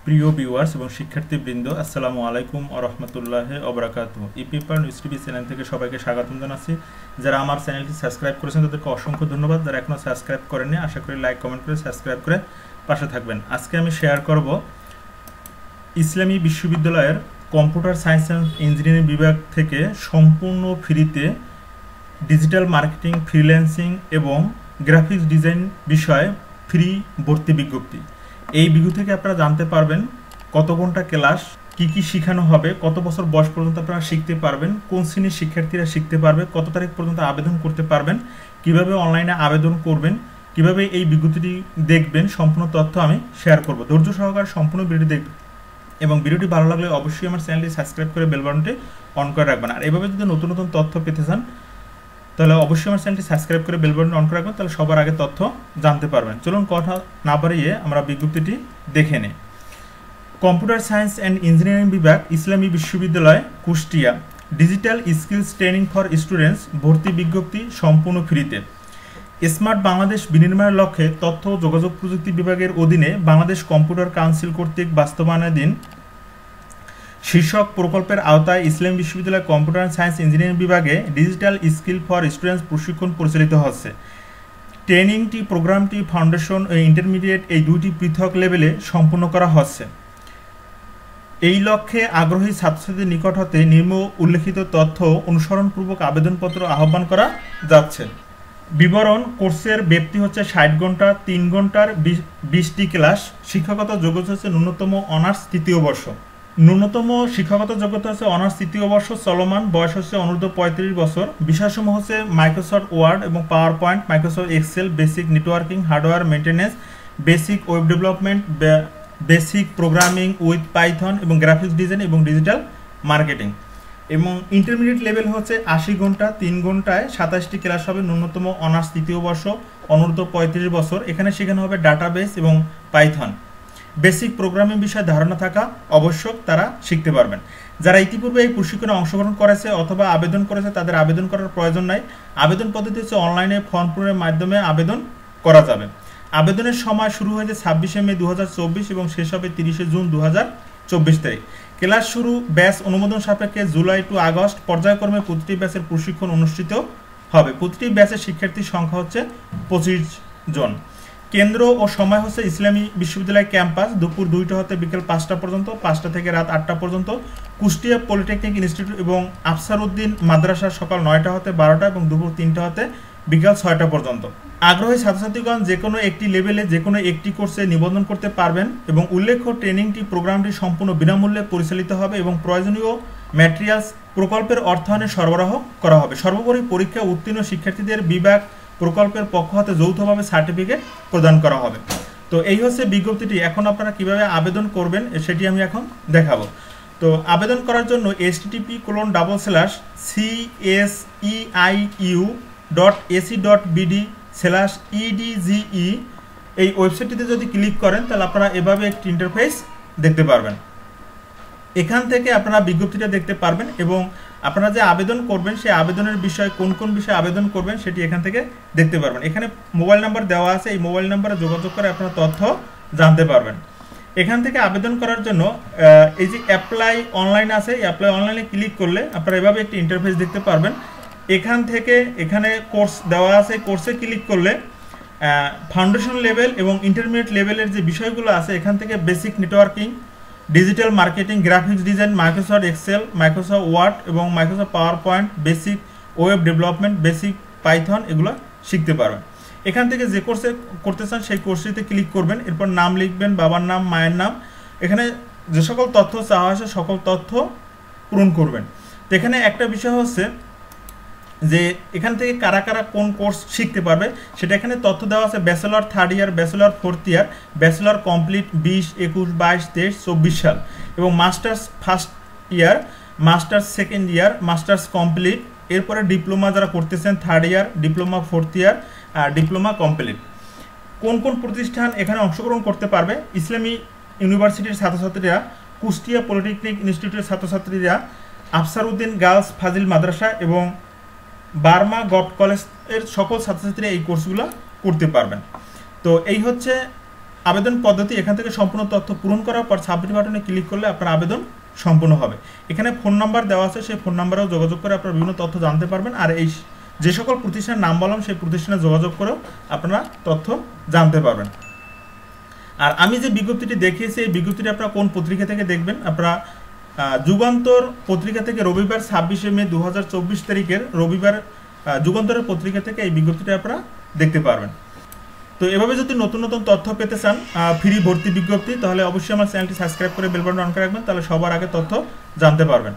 প্রিয় ভিউয়ার্স এবং শিক্ষার্থীবৃন্দ, আসসালামু আলাইকুম ওয়া রাহমাতুল্লাহি ওয়া বারাকাতুহু। ইপিপার নিউজ টিভি চ্যানেল থেকে সবাইকে স্বাগতম জানাচ্ছি। যারা আমার চ্যানেলটি সাবস্ক্রাইব করেছেন তাদেরকে অসংখ্য ধন্যবাদ। যারা এখনো সাবস্ক্রাইব করেননি, আশা করি লাইক কমেন্ট করে সাবস্ক্রাইব করে পাশে থাকবেন। আজকে আমি শেয়ার করব ইসলামী বিশ্ববিদ্যালয়ের কম্পিউটার সায়েন্স অ্যান্ড ইঞ্জিনিয়ারিং বিভাগ থেকে সম্পূর্ণ ফ্রিতে ডিজিটাল মার্কেটিং, ফ্রিল্যান্সিং এবং গ্রাফিক্স ডিজাইন বিষয়ে ফ্রি ভর্তি বিজ্ঞপ্তি। এই বিজ্ঞপ্তি থেকে আপনারা জানতে পারবেন কত ঘন্টা ক্লাস, কি কি শেখানো হবে, কত বছর বয়স পর্যন্ত আপনারা শিখতে পারবেন, কোন শ্রেণীর শিক্ষার্থীরা শিখতে পারবে, কত তারিখ পর্যন্ত আবেদন করতে পারবেন, কিভাবে অনলাইনে আবেদন করবেন, কিভাবে এই বিজ্ঞপ্তিটি দেখবেন, সম্পূর্ণ তথ্য আমি শেয়ার করব। ধৈর্য সহকারে সম্পূর্ণ ভিডিওটি দেখবেন এবং ভিডিওটি ভালো লাগলে অবশ্যই আমার চ্যানেলটি সাবস্ক্রাইব করে বেল বাটনটি অন করে রাখবেন। আর এভাবে যদি নতুন নতুন তথ্য পেতে চান তাহলে অবশ্যই আমার চ্যানেলটি সাবস্ক্রাইব করে বেল বাটন অন করে রাখবেন, তাহলে সবার আগে তথ্য জানতে পারবেন। চলুন কথা না বাড়িয়ে আমরা বিজ্ঞপ্তিটি দেখে নিই। কম্পিউটার সায়েন্স অ্যান্ড ইঞ্জিনিয়ারিং বিভাগ, ইসলামী বিশ্ববিদ্যালয়, Kushtia. Digital skills training for students ভর্তি বিজ্ঞপ্তি সম্পূর্ণ ফ্রিতে। স্মার্ট বাংলাদেশ বিনির্মাণের লক্ষ্যে তথ্য ও যোগাযোগ প্রযুক্তি বিভাগের অধীনে বাংলাদেশ কম্পিউটার কাউন্সিল কর্তৃক বাস্তবায়নাধীন শীর্ষক প্রকল্পের আওতায় ইসলামী বিশ্ববিদ্যালয় কম্পিউটার সায়েন্স ইঞ্জিনিয়ারিং বিভাগে ডিজিটাল স্কিল ফর স্টুডেন্টস প্রশিক্ষণ পরিচালিত হচ্ছে। ট্রেনিংটি প্রোগ্রামটি ফাউন্ডেশন ও ইন্টারমিডিয়েট এই দুইটি পৃথক লেভেলে সম্পন্ন করা হচ্ছে। এই লক্ষ্যে আগ্রহী ছাত্রছাত্রীদের নিকট হতে নিম্ন উল্লেখিত তথ্য অনুসরণপূর্বক আবেদনপত্র আহ্বান করা যাচ্ছে। বিবরণ: কোর্সের ব্যাপ্তি হচ্ছে 60 ঘন্টা, 3 ঘন্টার 20টি ক্লাস। শিক্ষাগত যোগ্যতা হচ্ছে ন্যূনতম অনার্স তৃতীয় বর্ষ। ন্যূনতম শিক্ষাগত যোগ্যতা হচ্ছে অনার্স তৃতীয় বর্ষ চলমান, বয়স হচ্ছে অনূর্ধ্ব 35 বছর। বিষয়সমূহ হচ্ছে মাইক্রোসফট ওয়ার্ড এবং PowerPoint, Microsoft Excel, basic networking, hardware maintenance, basic web development, basic programming with Python এবং গ্রাফিক্স ডিজাইন এবং ডিজিটাল মার্কেটিং। এবং ইন্টারমিডিয়েট লেভেল হচ্ছে 80 ঘন্টা, 3 ঘন্টায় 27টি ক্লাস হবে। ন্যূনতম অনার্স তৃতীয় বর্ষ, অনূর্ধ্ব 35 বছর। এখানে শেখানো হবে ডাটাবেস এবং পাইথন। বেসিক প্রোগ্রামিং বিষয়ে ধারণা থাকা আবশ্যক, তারা শিখতে পারবেন। যারা ইতিপূর্বে এই প্রশিক্ষণে অংশগ্রহণ করেছে অথবা আবেদন করেছে তাদের আবেদন করার প্রয়োজন নাই। আবেদন পদ্ধতি হচ্ছে অনলাইনে ফর্ম পূরণের মাধ্যমে আবেদন করা যাবে। আবেদনের সময় শুরু হয়েছে 26শে মে 2024 এবং শেষ হবে 30শে জুন 2024 তারিখ। ক্লাস শুরু ব্যাচ অনুমোদন সাপেক্ষে জুলাই টু আগস্ট পর্যায়ক্রমে প্রতিটি ব্যাচের প্রশিক্ষণ অনুষ্ঠিত হবে। প্রতিটি ব্যাচের শিক্ষার্থীর সংখ্যা হচ্ছে 25 জন। কেন্দ্র ও সময় হচ্ছে ইসলামী বিশ্ববিদ্যালয় ক্যাম্পাস, দুপুর 2টা হতে বিকেল 5টা পর্যন্ত, 5টা থেকে রাত 8টা পর্যন্ত। কুষ্টিয়া পলিটেকনিক ইনস্টিটিউট এবং আফসার উদ্দিন মাদ্রাসা সকাল 9টা হতে 12টা এবং দুপুর 3টা হতে বিকাল 6টা পর্যন্ত। আগ্রহী ছাত্রছাত্রীগণ যে কোনো একটি লেভেলে যে কোনো একটি কোর্সে নিবন্ধন করতে পারবেন এবং উল্লেখ্য ট্রেনিংটি প্রোগ্রামটি সম্পূর্ণ বিনামূল্যে পরিচালিত হবে এবং প্রয়োজনীয় ম্যাটেরিয়ালস প্রকল্পের অর্থায়নে সরবরাহ করা হবে। সর্বোপরি পরীক্ষা উত্তীর্ণ শিক্ষার্থীদের বিভাগ প্রকল্পের পক্ষ হতে যৌথভাবে সার্টিফিকেট প্রদান করা হবে। তো এই হচ্ছে বিজ্ঞপ্তিটি। এখন আপনারা কিভাবে আবেদন করবেন সেটি আমি এখন দেখাবো। তো আবেদন করার জন্য http://csu.ac.bd/edge এই ওয়েবসাইটটিতে যদি ক্লিক করেন তাহলে আপনারা এভাবে একটি ইন্টারফেস দেখতে পারবেন। এখান থেকে আপনারা বিজ্ঞপ্তিটা দেখতে পারবেন এবং আপনারা যে আবেদন করবেন সেই আবেদনের বিষয়ে কোন কোন বিষয়ে আবেদন করবেন সেটি এখান থেকে দেখতে পারবেন। এখানে মোবাইল নাম্বার দেওয়া আছে, এই মোবাইল নাম্বারে যোগাযোগ করে আপনারা তথ্য জানতে পারবেন। এখান থেকে আবেদন করার জন্য এই যে অ্যাপ্লাই অনলাইন আছে, এই অ্যাপ্লাই অনলাইনে ক্লিক করলে আপনারা এভাবে একটি ইন্টারফেস দেখতে পারবেন। এখান থেকে এখানে কোর্স দেওয়া আছে, কোর্সে ক্লিক করলে ফাউন্ডেশন লেভেল এবং ইন্টারমিডিয়েট লেভেলের যে বিষয়গুলো আছে এখান থেকে basic networking, digital marketing, graphics design, Microsoft Excel, Microsoft Word এবং Microsoft PowerPoint, basic web development, basic Python এগুলো শিখতে পারবেন। এখান থেকে যে কোর্সে করতে চান সেই কোর্সটিতে ক্লিক করবেন, এরপর নাম লিখবেন, বাবার নাম, মায়ের নাম। এখানে যে সকল তথ্য চাওয়া আছে সকল তথ্য পূরণ করবেন। তো এখানে একটা বিষয় হচ্ছে যে এখান থেকে কারা কারা কোন কোর্স শিখতে পারবে সেটা এখানে তথ্য দেওয়া আছে। ব্যাচেলর 3rd ইয়ার, ব্যাচেলর 4th ইয়ার, ব্যাচেলর কমপ্লিট 20, 21, 22, 23, 24 সাল এবং মাস্টার্স 1st ইয়ার, মাস্টার্স 2nd ইয়ার, মাস্টার্স কমপ্লিট। এরপরে ডিপ্লোমা যারা করতেছেন 3rd ইয়ার, ডিপ্লোমা 4th ইয়ার আর ডিপ্লোমা কমপ্লিট। কোন কোন প্রতিষ্ঠান এখানে অংশগ্রহণ করতে পারবে? ইসলামী ইউনিভার্সিটির ছাত্রছাত্রীরা, কুষ্টিয়া পলিটেকনিক ইনস্টিটিউটের ছাত্রছাত্রীরা, আফসার উদ্দিন গার্লস ফাজিল মাদ্রাসা এবং বার্মা গভর্নমেন্ট কলেজের সকল ছাত্রছাত্রীরা এই কোর্সগুলো করতে পারবেন। তো এই হচ্ছে আবেদন পদ্ধতি এখান থেকে সম্পূর্ণ তথ্য পূরণ করার পর সাবমিট বাটনে ক্লিক করলে আপনার আবেদন সম্পূর্ণ হবে। এখানে ফোন নাম্বার দেওয়া আছে, সেই ফোন নাম্বারেও যোগাযোগ করে আপনারা বিভিন্ন তথ্য জানতে পারবেন। আর এই যে সকল প্রতিষ্ঠানের নাম বললাম সেই প্রতিষ্ঠানে যোগাযোগ করেও আপনারা তথ্য জানতে পারবেন। আর আমি যে বিজ্ঞপ্তিটি দেখিয়েছি এই বিজ্ঞপ্তিটি আপনারা কোন পত্রিকা থেকে দেখবেন? আপনারা যুগান্তর পত্রিকা থেকে রবিবার 26শে মে 2024 তারিখের রবিবার যুগান্তরের পত্রিকা থেকে এই বিজ্ঞপ্তিটি আপনারা দেখতে পারবেন। তো এভাবে যদি নতুন নতুন তথ্য পেতে চান ফ্রি ভর্তি বিজ্ঞপ্তি, তাহলে অবশ্যই আমার চ্যানেলটি সাবস্ক্রাইব করে বেল বাটন অন করে রাখবেন, তাহলে সবার আগে তথ্য জানতে পারবেন।